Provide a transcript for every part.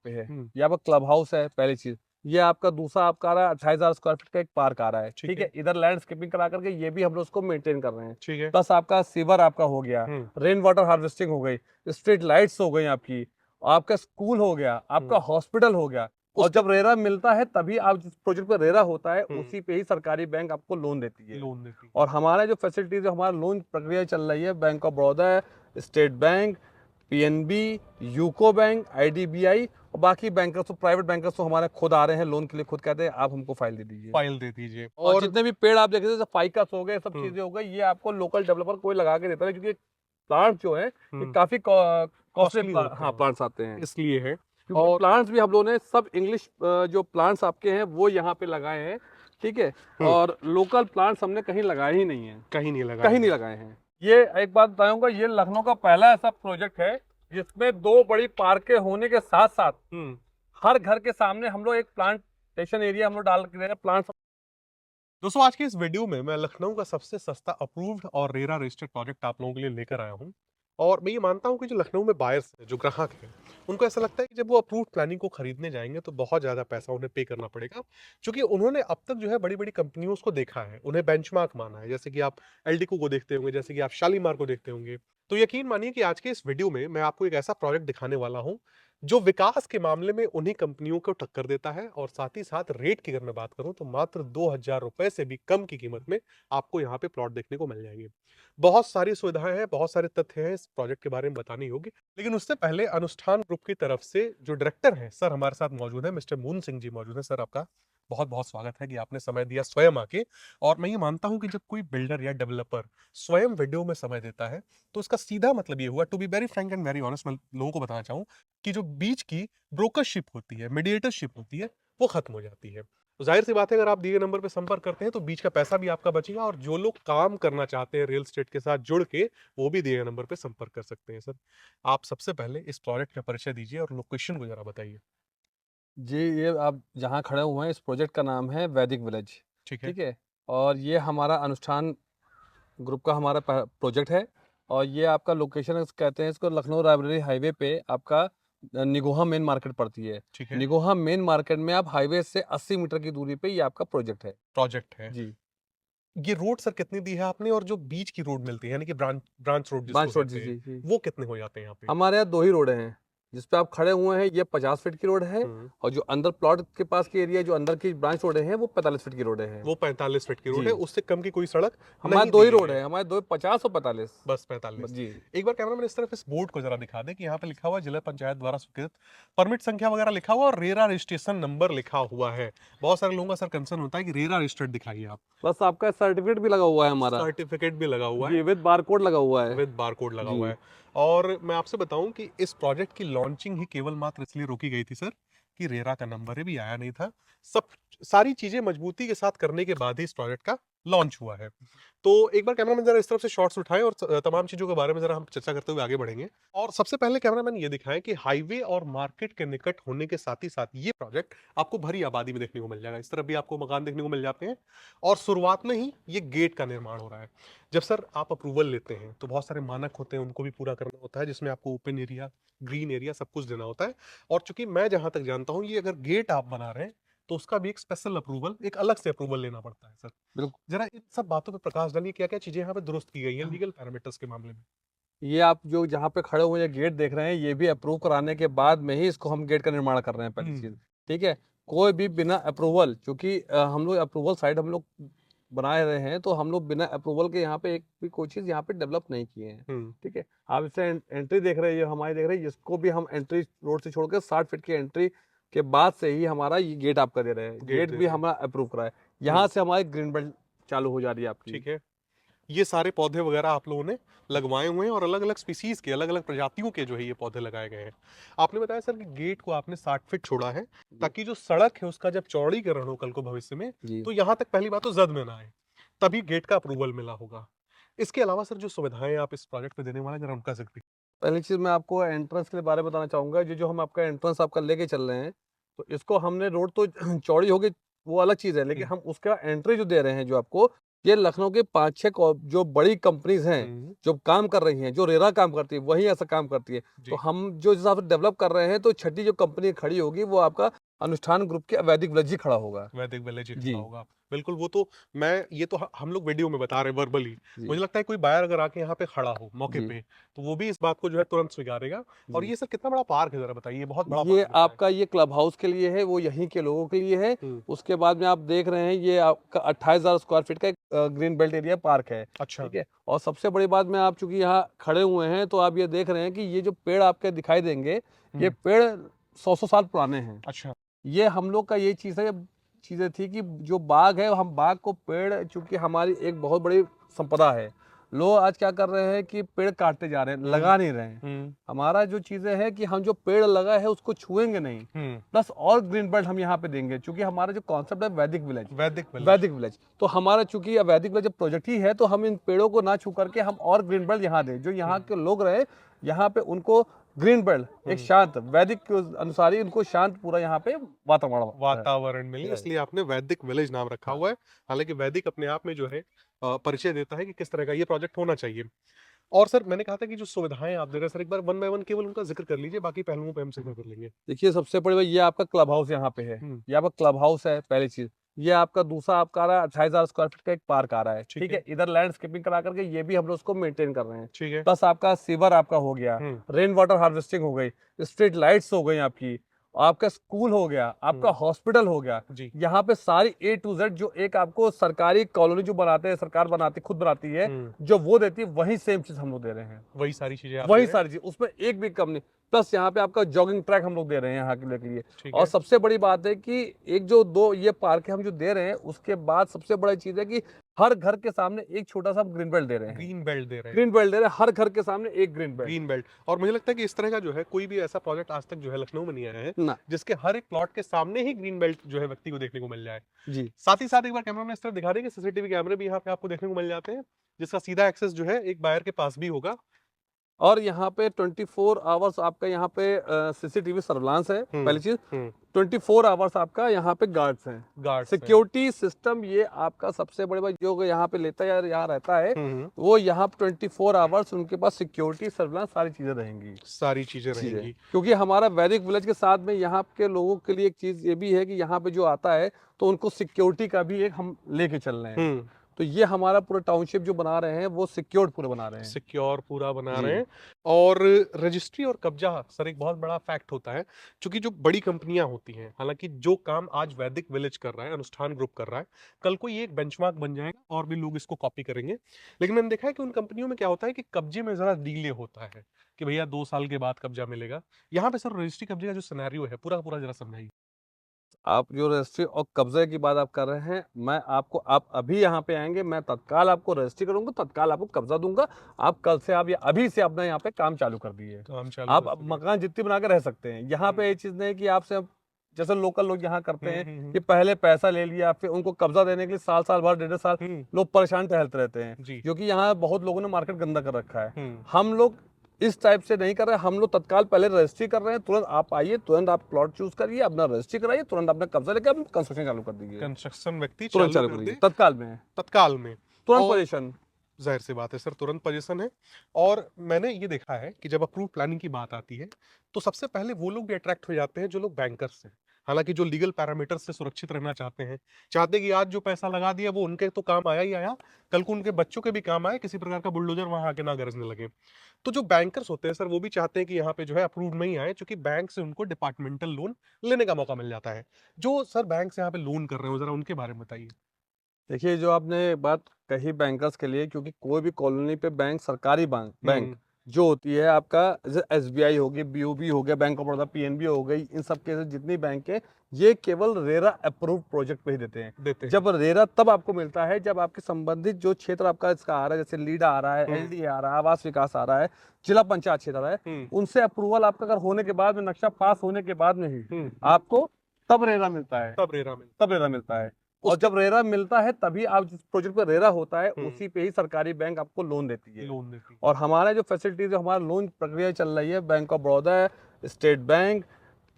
पे है। ये आपका क्लब हाउस है पहली चीज। ये आपका दूसरा आपका आ रहा है 28,000 स्क्वायर फीट का एक पार्क आ रहा है, ठीक है। इधर लैंडस्केपिंग करा करके ये भी हम लोग उसको मेंटेन कर रहे हैं, ठीक है। प्लस आपका सीवर आपका हो गया, रेन वाटर हार्वेस्टिंग हो गई, स्ट्रीट लाइट्स हो गई आपकी, आपका स्कूल हो गया, आपका हॉस्पिटल हो गया। और जब रेरा मिलता है तभी आप जिस प्रोजेक्ट पे रेरा होता है उसी पे ही सरकारी बैंक आपको लोन देती है। और हमारा जो फैसिलिटीज हमारा लोन प्रक्रिया चल रही है, bank of Baroda, state bank, PNB, UCO bank, IDBI और बाकी बैंकर्स तो प्राइवेट बैंकर्स तो हमारे खुद आ रहे हैं लोन के लिए, खुद कहते हैं आप हमको फाइल दे दीजिए। और जितने भी पेड़ आप देख रहे हैं फाइकस हो गए, सब चीजें हो गई, ये आपको लोकल डेवलपर कोई लगा के देता है, क्योंकि प्लांट जो है ये काफी कॉस्टली प्लांट्स आते हैं, इसलिए है। और प्लांट्स भी हम लोगों ने सब इंग्लिश जो प्लांट्स आपके हैं वो यहाँ पे लगाए हैं, ठीक है। और लोकल प्लांट्स हमने कहीं लगाए ही नहीं है, कहीं नहीं लगाए हैं। ये एक बात बताऊंगा, ये लखनऊ का पहला ऐसा प्रोजेक्ट है जिसमें 2 बड़ी पार्कें होने के साथ साथ हर घर के सामने हम लोग एक प्लांटेशन एरिया हम लोग डाल के प्लांट। दोस्तों आज के इस वीडियो में मैं लखनऊ का सबसे सस्ता अप्रूव्ड और रेरा रजिस्टर्ड प्रोजेक्ट आप लोगों के लिए लेकर आया हूं। और मैं ये मानता हूं कि जो लखनऊ में बायर्स है, जो ग्राहक है, उनको ऐसा लगता है कि जब वो अप्रूव्ड प्लानिंग को खरीदने जाएंगे तो बहुत ज़्यादा पैसा उन्हें पे करना पड़ेगा, क्योंकि उन्होंने अब तक जो है बड़ी बड़ी कंपनियों को देखा है, उन्हें बेंचमार्क माना है। जैसे कि आप एल्डिको को देखते होंगे, जैसे कि आप शालीमार को देखते होंगे। तो यकीन मानिए कि आज के इस वीडियो में मैं आपको एक ऐसा प्रोजेक्ट दिखाने वाला हूँ जो विकास के मामले में उन्हीं कंपनियों को टक्कर देता है, और साथ ही साथ रेट की अगर मैं बात करूं तो मात्र 2,000 रुपए से भी कम की कीमत में आपको यहाँ पे प्लॉट देखने को मिल जाएंगे। बहुत सारी सुविधाएं हैं, बहुत सारे तथ्य हैं इस प्रोजेक्ट के बारे में बतानी होगी, लेकिन उससे पहले अनुष्ठान ग्रुप की तरफ से जो डायरेक्टर हैं सर हमारे साथ मौजूद है, मिस्टर मून सिंह जी मौजूद है। सर आपका बहुत बहुत स्वागत है कि आपने समय दिया स्वयं आके। और मैं ये मानता हूं कि जब कोई बिल्डर या डेवलपर स्वयं वीडियो में समय देता है तो उसका सीधा मतलब ये हुआ, to be very frank and very honest, मैं लोगों को बताना चाहूँ कि जो बीच की ब्रोकरशिप होती है, मीडिएटरशिप होती है, वो खत्म हो जाती है। तो जाहिर सी बात है अगर आप दिए गए नंबर पर संपर्क करते हैं तो बीच का पैसा भी आपका बचेगा, और जो लोग काम करना चाहते हैं रियल एस्टेट के साथ जुड़ के, वो भी दिए गए नंबर पर संपर्क कर सकते हैं। सर आप सबसे पहले इस प्रोजेक्ट का परिचय दीजिए और लोकेशन को जरा बताइए। जी, ये आप जहाँ खड़े हुए हैं इस प्रोजेक्ट का नाम है वैदिक विलेज, ठीक है। ठीक है। और ये हमारा अनुष्ठान ग्रुप का हमारा प्रोजेक्ट है। और ये आपका लोकेशन कहते हैं इसको, लखनऊ रायबरेली हाईवे पे आपका निगोहा मेन मार्केट पड़ती है। ठीक है। निगोहा मेन मार्केट में आप हाईवे से 80 मीटर की दूरी पे ये आपका प्रोजेक्ट है जी ये रोड सर कितनी दी है आपने, और जो बीच की रोड मिलती है यानी कि ब्रांच रोड जिसको बांस रोड, कहते जी हैं, जी जी। वो कितने हो जाते हैं यहाँ पे? हमारे यहाँ 2 ही रोड हैं जिस पे आप खड़े हुए हैं, ये 50 फीट की रोड है। और जो अंदर प्लॉट के पास की एरिया, जो अंदर की ब्रांच रोड है वो 45 फीट की रोड है। वो 45 फीट की रोड जी है, उससे कम की कोई सड़क हमारे नहीं 2 ही दी गई रोड है, हमारे 2 50 और 45 बस 45। जी। एक बार कैमरामैन इस तरफ इस बोर्ड को जरा दिखा दे कि यहाँ पे लिखा हुआ है जिला पंचायत द्वारा स्वीकृत, परमिट संख्या वगैरह लिखा हुआ और रेरा रजिस्ट्रेशन नंबर लिखा हुआ है। बहुत सारे लोगों का सर कंसर्न होता है कि रेरा रजिस्टर्ड दिखाइए आप। बस आपका सर्टिफिकेट भी लगा हुआ है हमारा, सर्टिफिकेट भी लगा हुआ जी, है, विद बारकोड लगा हुआ है। विद बारकोड लगा जी हुआ है। और मैं आपसे बताऊं कि इस प्रोजेक्ट की लॉन्चिंग ही केवल मात्र इसलिए रोकी गई थी सर कि रेरा का नंबर भी आया नहीं था। सब सारी चीजें मजबूती के साथ करने के बाद ही इस प्रोजेक्ट का लॉन्च हुआ है। तो एक बार कैमरामैन जरा इस तरफ से शॉट्स उठाएं और तमाम चीजों के बारे में जरा हम चर्चा करते हुए आगे बढ़ेंगे। और सबसे पहले कैमरामैन ये दिखाएं कि हाईवे और मार्केट के निकट होने के साथ ही साथ ये प्रोजेक्ट आपको भरी आबादी में देखने को मिल जाएगा। इस तरफ भी आपको मकान देखने को मिल जाते हैं, और शुरुआत में ही ये गेट का निर्माण हो रहा है। जब सर आप अप्रूवल लेते हैं तो बहुत सारे मानक होते हैं, उनको भी पूरा करना होता है, जिसमें आपको ओपन एरिया, ग्रीन एरिया सब कुछ देना होता है। और चूंकि मैं जहां तक जानता हूं ये अगर गेट आप बना रहे हैं तो उसका भी एक स्पेशल अप्रूवल, एक अलग से अप्रूवल लेना पड़ता है। सर बिल्कुल। जरा इन सब बातों पर प्रकाश डालिए, क्या क्या चीजें यहाँ पे दुरुस्त की गई हैं लीगल पैरामीटर्स के मामले में? ये आप जो जहाँ पे खड़े हुए ये गेट देख रहे हैं, ये भी अप्रूव कराने के बाद में ही इसको हम गेट का निर्माण कर रहे हैं, पहली चीज, ठीक है। कोई भी बिना अप्रूवल, क्योंकि हम लोग अप्रूवल साइड हम लोग बना रहे हैं, तो हम लोग बिना अप्रूवल के यहाँ पे एक भी कोई चीज यहाँ पे डेवलप नहीं किए हैं, ठीक है। आप इससे एंट्री देख रहे हैं, ये हमारी देख रहे हैं, इसको भी हम एंट्री रोड से छोड़कर 60 फीट की एंट्री के बाद से ही हमारा ये गेट आपका दे रहे हैं। गेट भी हमारा अप्रूव करा है, यहाँ से हमारी ग्रीन बेल्ट चालू हो जा रही है आपकी। ठीक है। ये सारे पौधे वगैरह आप लोगों ने लगवाए हुए हैं, और अलग अलग स्पीसीज के, अलग अलग प्रजातियों के जो है ये पौधे लगाए गए हैं। आपने बताया सर कि गेट को आपने 60 फीट छोड़ा है ताकि जो सड़क है उसका जब चौड़ीकरण हो कल को भविष्य में, तो यहाँ तक पहली बात तो जद में ना आए, तभी गेट का अप्रूवल मिला होगा। इसके अलावा सर जो सुविधाएं आप इस प्रोजेक्ट पे देने वाले हैं जरा उनका जिक्र। पहली चीज मैं आपको एंट्रेंस के बारे में बताना चाहूंगा। ये जो हम आपका एंट्रेंस आपका लेके चल रहे हैं, तो इसको हमने रोड तो चौड़ी होगी वो अलग चीज है, लेकिन हम उसका एंट्री जो दे रहे हैं जो आपको, ये लखनऊ के 5-6 जो बड़ी कंपनीज हैं, जो काम कर रही हैं, जो रेरा काम करती है, वही ऐसा काम करती है। तो जी। हम जो हिसाब से डेवलप कर रहे हैं, तो छठी जो कंपनी खड़ी होगी, वो आपका अनुष्ठान ग्रुप के वैदिक विलेज ही खड़ा होगा। वैदिक विलेज ही जी, खड़ा होगा। बिल्कुल, वो तो मैं ये तो हम लोग वीडियो में बता रहे हैं वर्बली। जी, मुझे लगता है कोई बायर अगर आके यहाँ पे खड़ा हो मौके जी, पे, तो वो भी इस बात को जो है तुरंत स्वीकारेगा। और जी। ये सर कितना बड़ा पार्क है ज़रा बताइए? बहुत बड़ा ये पार्क दिख रहा है। आपका ये क्लब हाउस के लिए है, वो यहीं के लोगों के लिए है। हुँ, उसके बाद में आप देख रहे हैं, ये आपका 28,000 स्क्वायर फीट का एक ग्रीन बेल्ट एरिया पार्क है, अच्छा। ठीक है? और सबसे बड़ी बात में, आप चूँकि यहाँ खड़े हुए हैं, तो आप ये देख रहे हैं कि ये जो पेड़ आपके दिखाई देंगे, ये हुँ, पेड़ 100-100 साल पुराने हैं। अच्छा। ये हम लोग का ये चीज़ें थी कि जो बाग है, हम बाग को, पेड़ चूँकि हमारी एक बहुत बड़ी संपदा है। लोग आज क्या कर रहे हैं कि पेड़ काटते जा रहे हैं, हुँ, लगा नहीं रहे हैं। हुँ, हमारा जो चीज़ें हैं कि हम जो पेड़ लगा है उसको छुएँगे नहीं। हुँ। प्लस और ग्रीन बेल्ट हम यहाँ पे देंगे, चूँकि हमारा जो कॉन्सेप्ट है वैदिक विलेज। वैदिक विलेज। वैदिक विलेज। तो हमारा चूँकि ये वैदिक विलेज प्रोजेक्ट ही है, तो हम इन पेड़ों को ना छू करके हम और ग्रीन बेल्ट यहाँ दें। जो यहाँ हुँ, के लोग रहे, यहाँ पे उनको ग्रीन बेल्ट एक हुँ। शांत, वैदिक के अनुसार ही उनको शांत पूरा यहाँ पे वातावरण है। वातावरण मिले, है। इसलिए आपने वैदिक विलेज नाम रखा हाँ। हुआ है। हालाँकि वैदिक अपने आप में जो है परिचय देता है कि किस तरह का ये प्रोजेक्ट होना चाहिए। और सर मैंने कहा था कि जो सुविधाएँ आप दे रहे हैं सर, एक बार वन बाय वन केवल उनका ज़िक्र कर लीजिए, बाकी पहलुओं पे हम ज़िक्र कर लेंगे। देखिए, सबसे बड़ी बात, ये आपका क्लब हाउस यहाँ पे है। हुँ, ये आपका क्लब हाउस है, पहली चीज़। ये आपका दूसरा आपका आ रहा है, 28,000 स्क्वायर फीट का एक पार्क आ रहा है, ठीक ठीक है, है? इधर लैंडस्केपिंग करा करके ये भी हम लोग उसको मेंटेन कर रहे हैं। ठीक है। प्लस आपका सीवर आपका हो गया, हुँ, रेन वाटर हार्वेस्टिंग हो गई, स्ट्रीट लाइट्स हो गई आपकी, आपका स्कूल हो गया, आपका हुँ, हॉस्पिटल हो गया। जी। यहाँ पे सारी ए टू ज़ेड जो एक आपको सरकारी कॉलोनी जो बनाते हैं, सरकार बनाती खुद बनाती है, हुँ, जो वो देती है, वही सेम चीज़ हम लोग दे रहे हैं। वही सारी चीज़ें आप दे वही रहे हैं। सारी चीज़, उसमें एक भी कम नहीं। प्लस यहाँ पे आपका जॉगिंग ट्रैक हम लोग दे रहे हैं यहाँ के लिए। ठीक और है। सबसे बड़ी बात है कि एक जो 2 ये पार्क है हम जो दे रहे हैं, उसके बाद सबसे बड़ी चीज़ है कि हर घर के सामने एक छोटा-सा हम ग्रीन बेल्ट दे रहे हैं। ग्रीन बेल्ट दे रहे हैं। ग्रीन बेल्ट दे रहे हैं, हर घर के सामने एक ग्रीन बेल्ट। ग्रीन बेल्ट और मुझे लगता है कि इस तरह का जो है कोई भी ऐसा प्रोजेक्ट आज तक जो है लखनऊ में नहीं आया है, ना जिसके हर एक प्लॉट के सामने ही ग्रीन बेल्ट जो है व्यक्ति को देखने को मिल जाए। जी। साथ ही साथ एक बार कैमरा में इस तरफ दिखा दें कि सीसीटीवी कैमरे भी यहाँ पे आपको देखने को मिल जाते हैं, जिसका सीधा एक्सेस जो है एक बायर के पास भी होगा। और यहाँ पे 24 आवर्स आपका यहाँ पे सीसीटीवी सर्विलांस है, हुँ, पहली चीज़। हुँ, 24 आवर्स आपका यहाँ पे गार्ड्स हैं। गार्ड्स हैं। सिक्योरिटी सिस्टम ये आपका सबसे बड़ी बात, जो यहाँ पे लेता है या यहाँ रहता है, हुँ, हुँ, वो यहाँ पे 24 आवर्स उनके पास सिक्योरिटी सर्विलांस सारी चीज़ें रहेंगी। सारी चीज़ें चीज़ें रहेंगी। क्योंकि हमारा वैदिक विलेज के साथ में यहाँ के लोगों के लिए एक चीज़ ये भी है कि यहाँ पे जो आता है, तो उनको सिक्योरिटी का भी एक हम लेके चल रहे हैं। हुँ, तो ये हमारा पूरा टाउनशिप जो बना रहे हैं, वो सिक्योर्ड पूरे बना रहे हैं। सिक्योर पूरा बना जी। रहे हैं और रजिस्ट्री और कब्ज़ा सर एक बहुत बड़ा फैक्ट होता है, चूँकि जो बड़ी कंपनियाँ होती हैं, हालाँकि जो काम आज वैदिक विलेज कर रहा है, अनुष्ठान ग्रुप कर रहा है, कल को ये एक बेंचमार्क बन जाएगा और भी लोग इसको कॉपी करेंगे। लेकिन मैंने देखा है कि उन कंपनियों में क्या होता है कि कब्जे में ज़रा डिले होता है, कि भैया 2 साल के बाद कब्जा मिलेगा। यहाँ पे सर रजिस्ट्री कब्जे का जो सिनेरियो है, पूरा का पूरा ज़रा समझाइए? आप जो रजिस्ट्री और कब्जे की बात आप कर रहे हैं, मैं आपको, आप अभी यहाँ पे आएँगे, मैं तत्काल आपको रजिस्ट्री करूँगा, तत्काल आपको कब्जा दूँगा। आप कल से, आप या अभी से अपना यहाँ पे काम चालू कर दीजिए। काम चालू आप कर अब दीजिए। मकान जितनी बना के रह सकते हैं। यहाँ हुँ, पे ये चीज़ नहीं कि आपसे अब, जैसे लोकल लोग यहाँ करते हुँ, हैं हुँ, कि हुँ, पहले पैसा ले लिया, फिर उनको कब्जा देने के लिए साल-साल भर, डेढ़-डेढ़ साल हुँ, लोग परेशान टहलते रहते हैं। जी। क्योंकि यहाँ बहुत लोगों ने मार्केट गंदा कर रखा है। हुँ, हम लोग इस टाइप से नहीं कर रहे हैं, हम लोग तत्काल पहले रजिस्ट्री कर रहे हैं। तुरंत आप आइए, तुरंत आप प्लॉट चूज़ करिए, अपना रजिस्ट्री कराइए, तुरंत अपना कब्जा लेके आप कंस्ट्रक्शन चालू कर दीजिए। कंस्ट्रक्शन व्यक्ति तुरंत चालू चालू कर कर दे दीजिए, तत्काल में, तत्काल में। तुरंत और पोजीशन। ज़ाहिर-सी बात है सर, तुरंत पोज़ीशन है और मैंने ये देखा है कि जब अप्रूव्ड प्लानिंग की बात आती है, तो सबसे पहले वो लोग भी अट्रैक्ट हो जाते हैं जो लोग बैंकर्स हैं। हालाँकि जो लीगल पैरामीटर्स से सुरक्षित रहना चाहते हैं, चाहते हैं कि आज जो पैसा लगा दिया वो उनके तो काम आया ही आया, कल को उनके बच्चों के भी काम आए, किसी प्रकार का बुलडोज़र वहाँ आके ना गरजने लगे। तो जो बैंकर्स होते हैं सर, वो भी चाहते हैं कि यहाँ पे जो है अप्रूव्ड में ही आए, चूँकि बैंक से उनको डिपार्टमेंटल लोन लेने का मौका मिल जाता है। जो सर बैंक से यहाँ पे लोन कर रहे हो, ज़रा उनके बारे में बताइए? देखिए, जो आपने बात कही बैंकर्स के लिए, क्योंकि कोई भी कॉलोनी पे बैंक, सरकारी बैंक बैंक हुँ, जो होती है आपका, जैसे एसबीआई हो गई, बीओबी हो गया, बैंक ऑफ बड़ौदा, पीएनबी हो गई, इन सब के जितनी बैंक है, ये केवल रेरा अप्रूव्ड प्रोजेक्ट पे ही देते हैं। देते हैं। जब रेरा तब आपको मिलता है जब आपके संबंधित जो क्षेत्र आपका इसका आ रहा है, जैसे लीडा आ रहा है, हुँ, एलडी आ रहा है, आवास विकास आ रहा है, जिला पंचायत क्षेत्र आ रहा है, हुँ, उनसे अप्रूवल आपका अगर होने के बाद में, नक्शा पास होने के बाद में ही हुँ, आपको तब रेरा मिलता है। तब रेरा मिल तब रेरा मिलता है। और उसके जब रेरा मिलता है, तभी आप, जिस प्रोजेक्ट पे रेरा होता है, हुँ, उसी पे ही सरकारी बैंक आपको लोन देती है। लोन देती है। और हमारा जो फैसिलिटीज, जो हमारा लोन प्रक्रिया चल रही है, bank of Baroda, state bank,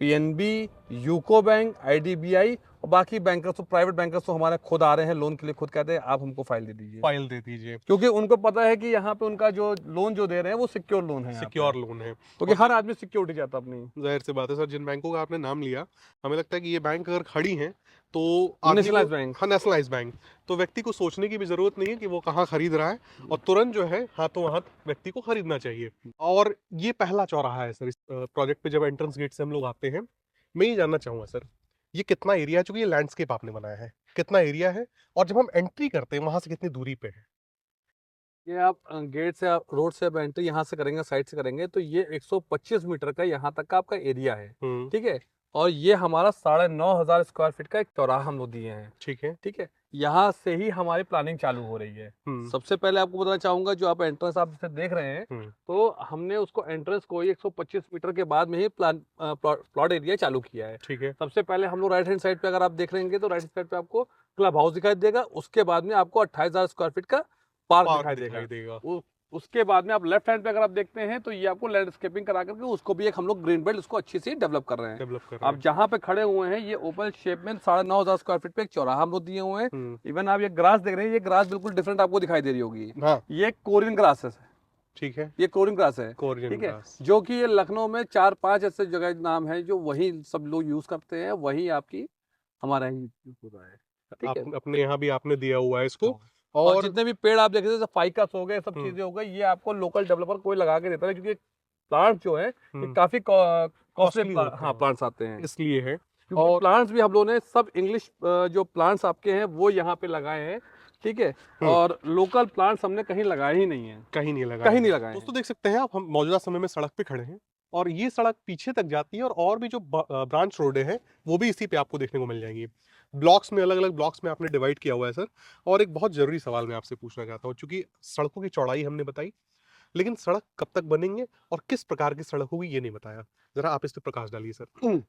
PNB, UCO bank, IDBI और बाकी बैंकर्स तो प्राइवेट बैंकर्स तो हमारे खुद आ रहे हैं लोन के लिए, खुद कहते हैं आप हमको फाइल दे दीजिए, फाइल दे दीजिए, क्योंकि उनको पता है कि यहाँ पे उनका जो लोन जो दे रहे हैं वो सिक्योर लोन है, सिक्योर लोन है। क्योंकि हर आदमी सिक्योरिटी चाहता अपनी। जाहिर सी बात है सर, जिन बैंकों का आपने नाम लिया, हमें लगता है कि ये बैंक अगर खड़ी हैं तो आदमी नेशनलाइज को, बैंक। हाँ नेशनलाइज बैंक, तो व्यक्ति को सोचने की भी जरूरत नहीं है कि वो कहाँ खरीद रहा है, और तुरंत जो है हाथों हाथ व्यक्ति को खरीदना चाहिए। और ये पहला चौराहा है सर इस प्रोजेक्ट पे, जब एंट्रेंस गेट से हम लोग आते हैं। मैं ये जानना चाहूंगा सर, ये कितना एरिया है, चूंकि ये लैंडस्केप आपने बनाया है, कितना एरिया है, और जब हम एंट्री करते हैं वहां से कितनी दूरी पे है? ये आप गेट से, आप रोड से आप एंट्री यहाँ से करेंगे, साइड से करेंगे, तो ये 125 मीटर का यहाँ तक का आपका एरिया है, ठीक है। और ये हमारा 9,500 स्क्वायर फीट का एक चौराहा हम लोग दिए हैं, ठीक है। ठीक है। यहाँ से ही हमारी प्लानिंग चालू हो रही है। सबसे पहले आपको बताना चाहूंगा, जो आप एंट्रेंस आप जिसे देख रहे हैं, तो हमने उसको एंट्रेंस को 125 मीटर के बाद में ही प्लॉट एरिया चालू किया है, ठीक है। सबसे पहले हम लोग राइट हैंड साइड पे अगर आप देख रहे हैं तो राइट हैंड साइड पे आपको क्लब हाउस दिखाई देगा, उसके बाद में आपको 28,000 स्क्वायर फीट का पार्क दिखाई देगा। उसके बाद में आप लेफ्ट हैंड पे अगर आप देखते हैं तो ये आपको लैंडस्केपिंग करा करके उसको भी एक हम लोग ग्रीन बेल्ट उसको अच्छी से डेवलप कर रहे हैं। आप जहाँ पे खड़े हुए हैं ये ओपन शेप में 9,500 स्क्वायर फीट पे एक चौराहा हम लोग दिए हुए हैं। इवन आप ये ग्रास देख रहे हैं, ये ग्रास बिल्कुल डिफरेंट आपको दिखाई दे रही होगी। हाँ। ये कोरियन ग्रास है, ठीक है, ये कोरियन ग्रास है, ठीक है, जो कि ये लखनऊ में 4-5 ऐसे जगह नाम है जो वही सब लोग यूज करते हैं, वही आपकी हमारा ही हो रहा है, ठीक है। अपने यहाँ भी आपने दिया हुआ है इसको। और जितने भी पेड़ आप देख रहे थे, फाइकस हो गए, सब चीजें हो गई, ये आपको लोकल डेवलपर कोई लगा के देता है, क्योंकि प्लांट जो है ये काफी कॉस्टली प्लांट्स आते हैं, इसलिए है। और प्लांट्स भी हम लोगों ने सब इंग्लिश जो प्लांट्स आपके हैं वो यहाँ पे लगाए हैं, ठीक है। और लोकल प्लांट्स हमने कहीं लगाए ही नहीं है, कहीं नहीं लगाए। दोस्तों देख सकते हैं आप, हम मौजूदा समय में सड़क पे खड़े हैं और ये सड़क पीछे तक जाती है, और भी जो ब्रांच रोडें हैं वो भी इसी पे आपको देखने को मिल जाएंगी। ब्लॉक्स में, अलग अलग ब्लॉक्स में आपने डिवाइड किया हुआ है सर। और एक बहुत जरूरी सवाल मैं आपसे पूछना चाहता हूँ, क्योंकि सड़कों की चौड़ाई हमने बताई, लेकिन सड़क कब तक बनेंगे और किस प्रकार की सड़क होगी ये नहीं बताया। जरा आप इस पे प्रकाश डालिए सर।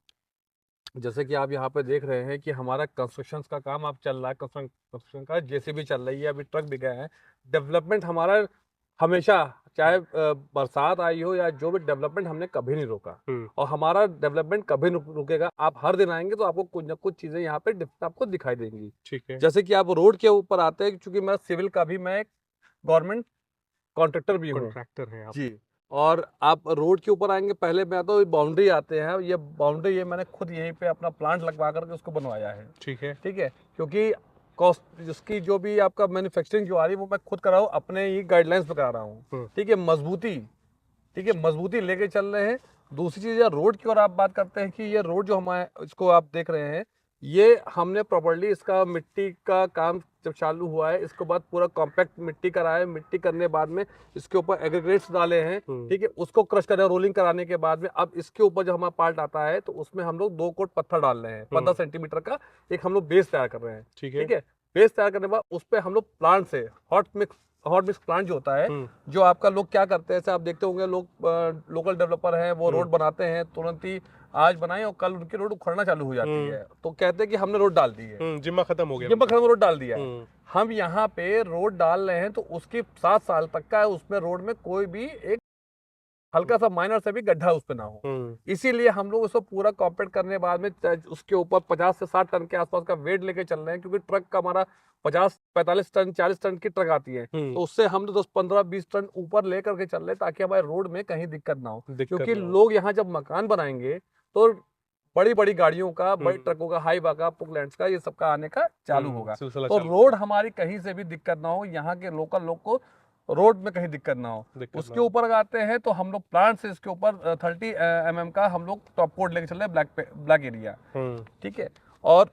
जैसे कि आप यहाँ पे देख रहे हैं कि हमारा कंस्ट्रक्शन का काम अब चल रहा है, कंस्ट्रक्शन का जेसीबी चल रही है, अभी ट्रक भी गए हैं। डेवलपमेंट हमारा हमेशा, चाहे बरसात आई हो या जो भी, डेवलपमेंट हमने कभी नहीं रोका, और हमारा डेवलपमेंट कभी नहीं रुकेगा। आप हर दिन आएंगे तो आपको कुछ ना कुछ चीजें यहाँ पे आपको दिखाई देंगी, ठीक है। जैसे कि आप रोड के ऊपर आते हैं, क्योंकि मैं सिविल का भी, मैं गवर्नमेंट कॉन्ट्रैक्टर भी हूँ, कॉन्ट्रैक्टर हैं आप जी। और आप रोड के ऊपर आएंगे, पहले मैं तो बाउंड्री आते हैं, ये बाउंड्री ये मैंने खुद यहीं पे अपना प्लांट लगवा करके उसको बनवाया है, ठीक है, ठीक है। क्योंकि कॉस्ट जिसकी जो भी आपका मैन्युफैक्चरिंग जो आ रही है वो मैं खुद कर रहा हूँ, अपने ही गाइडलाइंस पे करा रहा हूँ, ठीक है। मजबूती, ठीक है, मजबूती लेके चल रहे हैं। दूसरी चीज, रोड की ओर आप बात करते हैं कि ये रोड जो हमारे इसको आप देख रहे हैं, ये हमने प्रॉपर्ली इसका मिट्टी का काम जब चालू हुआ है, इसके बाद पूरा कॉम्पैक्ट मिट्टी कराया, मिट्टी करने बाद में इसके ऊपर एग्रीगेट्स डाले हैं, ठीक है, उसको क्रश करें, रोलिंग कराने के बाद में अब इसके ऊपर जब हमारा पार्ट आता है तो उसमें हम लोग 2 कोट पत्थर डाल रहे हैं, 15 सेंटीमीटर का एक हम लोग बेस तैयार कर रहे हैं, ठीक है। बेस तैयार करने के बाद उस पर हम लोग प्लांट से हॉट मिक्स प्लांट जो होता है, जो आपका लोग क्या करते हैं, आप देखते होंगे, लोग लोकल डेवलपर हैं वो रोड बनाते हैं, तुरंत ही आज बनाई और कल उनकी रोड उखड़ना चालू हो जाती है, तो कहते हैं कि हमने रोड डाल दी है, जिम्मा खत्म हो गया, जिम्मा खत्म, रोड डाल दिया है। हम यहाँ पे रोड डाल रहे हैं तो उसके 7 साल तक का उसमें रोड में कोई भी एक हल्का सा माइनर से भी गड्ढा उस पे ना हो, इसीलिए हम लोग उसको पूरा कॉम्पैक्ट करने के बाद में उसके ऊपर 50 से 60 टन के आसपास का वेट लेके चल रहे हैं, क्योंकि ट्रक का हमारा 50-45 टन 40 टन की ट्रक आती है, तो उससे हम लोग 10-15-20 टन ऊपर लेकर के चल रहे हैं, ताकि हमारे रोड में कहीं दिक्कत ना हो। क्योंकि लोग यहाँ जब मकान बनाएंगे तो बड़ी बड़ी गाड़ियों का, बड़ी ट्रकों का, हाईवा का, पुकलैंड्स का, ये सब का आने का चालू होगा, तो रोड हमारी कहीं से भी दिक्कत ना हो, यहाँ के लोकल लोग को रोड में कहीं दिक्कत ना हो। उसके ऊपर आते हैं तो हम लोग प्लांट से इसके ऊपर 30 mm का हम लोग टॉप कोट लेके चल रहे हैं, ब्लैक एरिया, ठीक है। और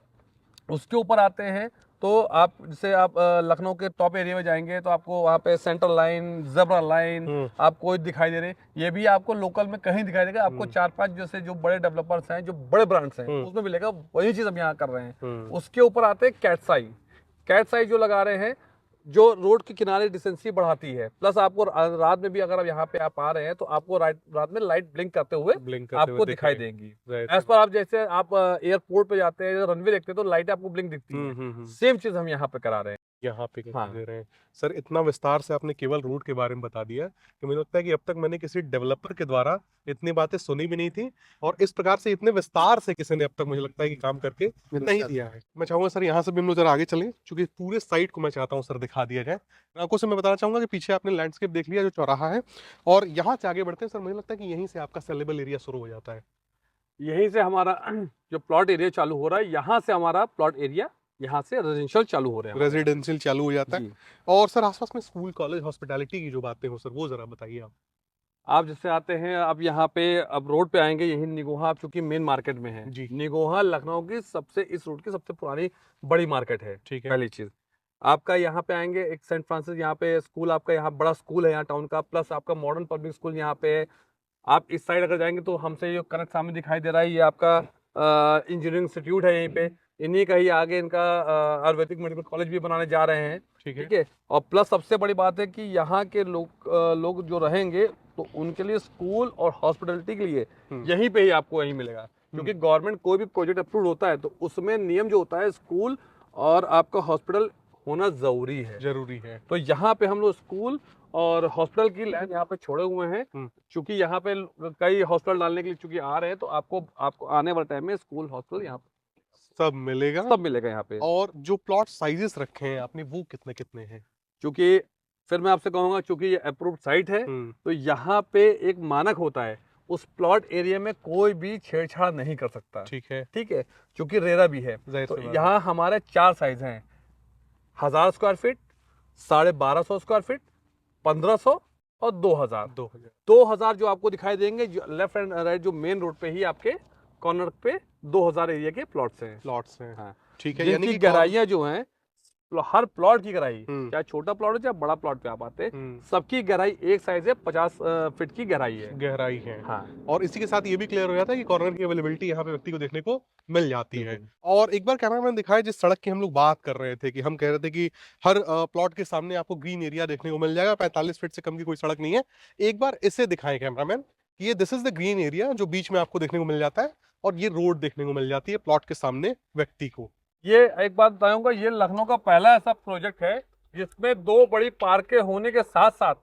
उसके ऊपर आते हैं तो आप जैसे आप लखनऊ के टॉप एरिया में जाएंगे तो आपको वहाँ पे सेंट्रल लाइन, ज़ेब्रा लाइन आपको दिखाई दे रहे, ये भी आपको लोकल में कहीं दिखाई देगा। आपको 4-5 जैसे जो बड़े डेवलपर्स हैं, जो बड़े ब्रांड्स हैं, उसमें मिलेगा, वही चीज हम यहाँ कर रहे हैं। उसके ऊपर आते हैं कैटसाई जो लगा रहे हैं, जो रोड के किनारे डिसेंसी बढ़ाती है, प्लस आपको रात में भी अगर आप यहाँ पे आप आ रहे हैं तो आपको रात में लाइट ब्लिंक करते हुए आपको दिखाई देंगी। एज पर आप जैसे आप एयरपोर्ट पे जाते हैं, रनवे देखते हैं तो लाइट आपको ब्लिंक दिखती है, सेम चीज हम यहाँ पे करा रहे हैं। यहाँ पे कैसे हाँ। दे रहे हैं। सर इतना विस्तार से आपने केवल रोड के बारे में बता दिया कि मुझे लगता है कि अब तक मैंने किसी डेवलपर के द्वारा इतनी बातें सुनी भी नहीं थी, और इस प्रकार से इतने विस्तार से किसी ने अब तक मुझे लगता है कि काम करके नहीं दिया है। मैं चाहूंगा सर यहाँ से भी हम लोग जरा आगे चलें, क्योंकि पूरे साइट को मैं चाहता हूँ सर दिखा दिया जाए। आंखों से मैं बताना चाहूंगा कि पीछे आपने लैंडस्केप देख लिया जो चौराहा है, और यहाँ से आगे बढ़ते हैं सर, मुझे लगता है कि यहीं से आपका सेलेबल एरिया शुरू हो जाता है। यहीं से हमारा जो प्लॉट एरिया चालू हो रहा है, यहाँ से हमारा प्लॉट एरिया, यहाँ से रेजिडेंशियल चालू हो रहे हैं हमारे यहाँ। रेजिडेंशियल चालू हो जाता है। जी। और सर आसपास में स्कूल कॉलेज हॉस्पिटैलिटी की जो बातें हो सर, वो जरा बताइए आप। आप जैसे आते हैं, अब यहाँ पे अब रोड पे आएंगे, यही निगोहा आप चूंकि मेन मार्केट में है। जी। निगोहा लखनऊ की सबसे, इस रूट की सबसे पुरानी बड़ी मार्केट है। ठीक है। पहली चीज, आपका यहाँ पे आएंगे एक सेंट फ्रांसिस, यहाँ पे स्कूल, आपका यहाँ बड़ा स्कूल है यहाँ टाउन का, प्लस आपका मॉडर्न पब्लिक स्कूल यहाँ पे है। आप इस साइड अगर जाएंगे तो हमसे जो कनेक्ट सामने दिखाई दे रहा है, ये आपका इंजीनियरिंग इंस्टीट्यूट है यहीं पे। इन्हीं का ही आगे इनका आयुर्वेदिक मेडिकल कॉलेज भी बनाने जा रहे हैं। ठीक है। ठीक है। और प्लस सबसे बड़ी बात है कि यहाँ के लोग जो रहेंगे तो उनके लिए स्कूल और हॉस्पिटलिटी के लिए यहीं पे ही आपको यहीं मिलेगा, क्योंकि गवर्नमेंट कोई भी प्रोजेक्ट अप्रूव होता है तो उसमें नियम जो होता है स्कूल और आपका हॉस्पिटल होना जरूरी है। जरूरी है। तो यहाँ पे हम लोग स्कूल और हॉस्पिटल की लाइन यहाँ पे छोड़े हुए हैं, क्योंकि यहाँ पे कई हॉस्पिटल डालने के लिए चूंकि आ रहे हैं, तो आपको आने वाले टाइम में स्कूल हॉस्पिटल यहाँ सब मिलेगा। सब मिलेगा यहाँ पे। और जो प्लॉट साइजेस रखे हैं आपने, वो कितने कितने हैं? क्योंकि फिर मैं आपसे कहूंगा, क्योंकि ये अप्रूव्ड साइट है, तो यहाँ पे एक मानक होता है, उस प्लॉट एरिया में कोई भी छेड़छाड़ नहीं कर सकता। ठीक है। ठीक है। क्योंकि रेरा भी है, तो यहाँ हमारे 4 साइज हैं, 1000 स्क्वायर फीट, 1250 स्क्वायर फीट, 1500 और 2000। 2000 जो आपको दिखाई देंगे लेफ्ट एंड राइट, जो मेन रोड पे ही आपके कॉर्नर पे 2000 एरिया के प्लॉट्स हैं। हाँ। ठीक है। यानी कि गहराइयां जो हैं, हर प्लॉट की गहराई, चाहे छोटा प्लॉट हो चाहे बड़ा प्लॉट पे आप आते हैं, सबकी गहराई एक साइज है, 50 फीट की गहराई है। हाँ। और इसी के साथ ये भी क्लियर हो जाता है कि कॉर्नर की अवेलेबिलिटी यहाँ पे व्यक्ति को देखने को मिल जाती है। और एक बार कैमरामैन दिखाए, जिस सड़क की हम लोग बात कर रहे थे, कि हम कह रहे थे कि हर प्लॉट के सामने आपको ग्रीन एरिया देखने को मिल जाएगा, 45 फीट से कम की कोई सड़क नहीं है। एक बार इसे दिखाएं कैमरामैन कि ये this is the green area जो बीच में आपको देखने को मिल जाता है, और ये रोड देखने को मिल जाती है प्लॉट के सामने व्यक्ति को। ये एक बात बताऊंगा, ये लखनऊ का पहला ऐसा प्रोजेक्ट है जिसमें 2 बड़ी पार्कें होने के साथ साथ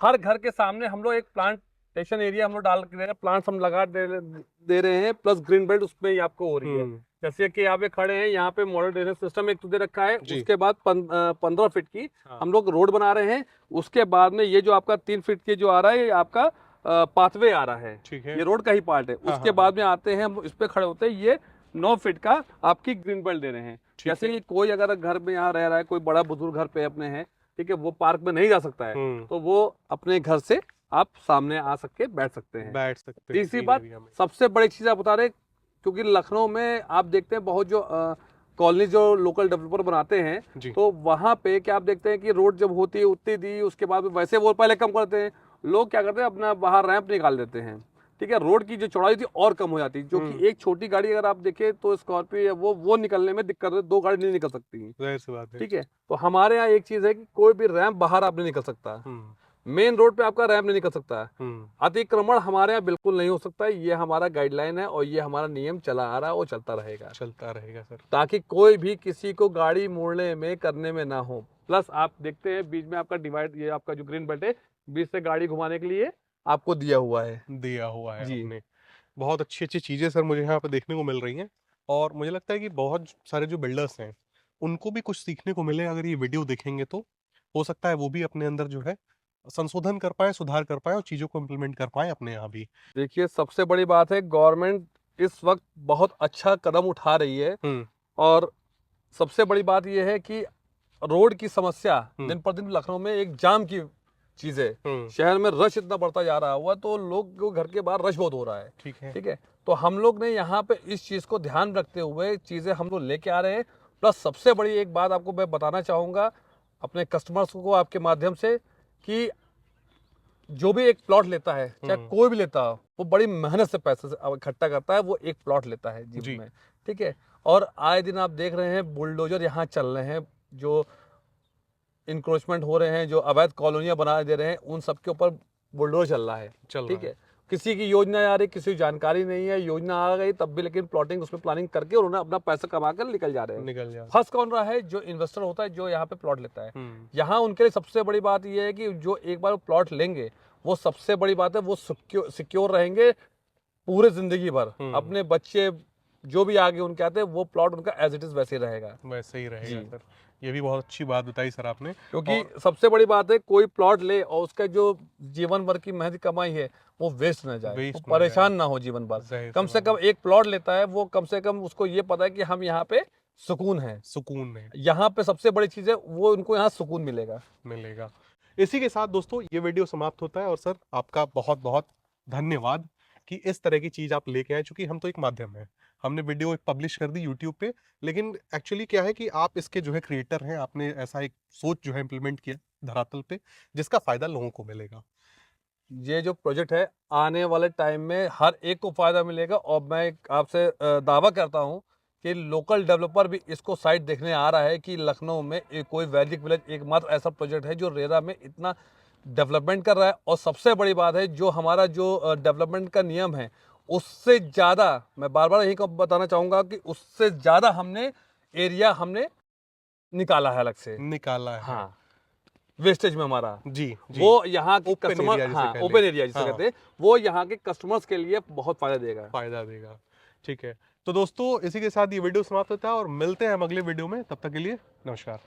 हर घर के सामने हम लोग एक प्लांटेशन एरिया हम लोग डाल के प्लांट्स हम लगा दे रहे हैं, प्लस ग्रीन बेल्ट उसमें ही आपको हो रही है। जैसे कि यहाँ पे खड़े हैं, यहाँ पे मॉडल ड्रेनेज सिस्टम एक तो दे रखा है, उसके बाद 15 फीट की हम लोग रोड बना रहे हैं। उसके बाद में ये जो आपका 3 फीट की जो आ रहा है, ये आपका पाथवे आ रहा है, ये रोड का ही पार्ट है। उसके बाद में आते हैं हम इस पे खड़े होते हैं, ये 9 फीट का आपकी ग्रीन बेल्ट दे रहे हैं। जैसे कि कोई अगर घर में यहाँ रह रहा है, कोई बड़ा बुजुर्ग घर पे अपने हैं, ठीक है, वो पार्क में नहीं जा सकता है, तो वो अपने घर से आप सामने आ सकते बैठ सकते हैं। तीसरी बात, सबसे बड़ी चीज आप बता रहे, क्योंकि लखनऊ में आप देखते हैं बहुत जो कॉलोनी जो लोकल डेवलपर बनाते हैं, तो वहां पे क्या आप देखते हैं कि रोड जब होती है उतनी दी, उसके बाद वैसे वो पहले कम करते हैं, लोग क्या करते हैं अपना बाहर रैंप निकाल देते हैं। ठीक है, रोड की जो चौड़ाई थी और कम हो जाती, जो कि एक छोटी गाड़ी अगर आप देखें तो स्कॉर्पियो या वो निकलने में दिक्कत है, 2 गाड़ी नहीं निकल सकती। जाहिर सी बात है। ठीक है, तो हमारे यहाँ एक चीज है कि कोई भी रैंप बाहर आप नहीं निकल सकता, मेन रोड पे आपका रैंप नहीं निकल सकता। अतिक्रमण हमारे यहाँ बिल्कुल नहीं हो सकता, ये हमारा गाइडलाइन है और ये हमारा नियम चला आ रहा है और चलता रहेगा सर, ताकि कोई भी किसी को गाड़ी मोड़ने में करने में ना हो। प्लस आप देखते हैं बीच में आपका डिवाइड, ये आपका जो ग्रीन बेल्ट है, बीच से गाड़ी घुमाने के लिए आपको दिया हुआ है जी। आपने बहुत अच्छी चीजें सर मुझे यहाँ पे देखने को मिल रही हैं, और मुझे लगता है कि बहुत सारे जो बिल्डर्स हैं उनको भी कुछ सीखने को मिले, अगर ये वीडियो देखेंगे तो हो सकता है वो भी अपने अंदर जो है संशोधन कर पाए, सुधार कर पाए और चीजों को इम्प्लीमेंट कर पाए अपने यहाँ भी। देखिए, सबसे बड़ी बात है गवर्नमेंट इस वक्त बहुत अच्छा कदम उठा रही है, और सबसे बड़ी बात यह है कि रोड की समस्या दिन पर दिन लखनऊ में एक जाम की चीज है। शहर में रश इतना बढ़ता जा रहा हुआ, तो लोग को घर के बाहर रश बहुत हो रहा है। ठीक है, तो हम लोग ने यहाँ पे इस चीज को ध्यान रखते हुए चीजें हम लोग लेके आ रहे हैं। प्लस सबसे बड़ी एक बात आपको मैं बताना चाहूंगा अपने कस्टमर्स को आपके माध्यम से, कि जो भी एक प्लॉट लेता है, चाहे कोई भी लेता हो, वो बड़ी मेहनत से पैसे इकट्ठा करता है, वो एक प्लॉट लेता है जीवन में। ठीक है, और आए दिन आप देख रहे हैं बुलडोजर यहाँ चल रहे हैं, जो इंक्रोचमेंट हो रहे हैं, जो अवैध कॉलोनियां बना दे रहे हैं, उन सबके ऊपर बुलडोजर चल रहा है। ठीक है, किसी की योजना आ रही, किसी की जानकारी नहीं है, योजना आ गई तब भी लेकिन प्लॉटिंग उसमें प्लानिंग करके उन्होंने अपना पैसा कमा कर निकल जा रहे हैं। निकल जाए। फर्स्ट कौन रहा है? जो इन्वेस्टर होता है, जो यहाँ पे प्लॉट लेता है। हम्म, यहाँ उनके लिए सबसे बड़ी बात यह है कि जो एक बार प्लॉट लेंगे, वो सबसे बड़ी बात है, वो सिक्योर रहेंगे पूरे जिंदगी भर। अपने बच्चे जो भी आगे उनके आते हैं, वो प्लॉट उनका एज इट इज वैसे ही रहेगा। वैसे ही रहेगा जी। सर। ये भी बहुत अच्छी बात बताई सर आपने। क्योंकि सबसे बड़ी बात है, कोई प्लॉट ले और उसका जो जीवन भर की मेहनत कमाई है वो वेस्ट ना जाए, Waste वो ना परेशान ना हो जीवन भर। जाहिर कम सी से बात कम एक प्लॉट लेता है, वो कम से कम उसको ये पता है कि हम यहाँ पे सुकून है, सुकून है, यहाँ पे सबसे बड़ी चीज है वो उनको यहाँ सुकून मिलेगा। मिलेगा। इसी के साथ दोस्तों ये वीडियो समाप्त होता है और सर आपका बहुत बहुत धन्यवाद कि इस तरह की चीज आप लेके आए, चूंकि हम तो एक माध्यम है, हमने वीडियो पब्लिश कर दी यूट्यूब पे, लेकिन एक्चुअली क्या है कि आप इसके जो है क्रिएटर हैं, आपने ऐसा एक सोच जो है इम्प्लीमेंट किया धरातल पे, जिसका फायदा लोगों को मिलेगा। ये जो प्रोजेक्ट है आने वाले टाइम में हर एक को फायदा मिलेगा, और मैं आपसे दावा करता हूँ कि लोकल डेवलपर भी इसको साइट देखने आ रहा है कि लखनऊ में कोई वैदिक विलेज एकमात्र ऐसा प्रोजेक्ट है जो रेरा में इतना डेवलपमेंट कर रहा है। और सबसे बड़ी बात है, जो हमारा जो डेवलपमेंट का नियम है, उससे ज़्यादा, मैं बार बार यही बताना चाहूँगा कि उससे ज़्यादा एरिया हमने निकाला है अलग से। निकाला है। हाँ, वेस्टेज में हमारा जी जी। वो यहाँ के Open कस्टमर, area जिसे हाँ कह लें। ओपन एरिया जिसे हाँ। कहते हैं, वो यहाँ के कस्टमर्स के लिए बहुत फायदा देगा। फायदा देगा। ठीक है, तो दोस्तों इसी के साथ ये वीडियो समाप्त होता है और मिलते हैं हम अगले वीडियो में। तब तक के लिए नमस्कार।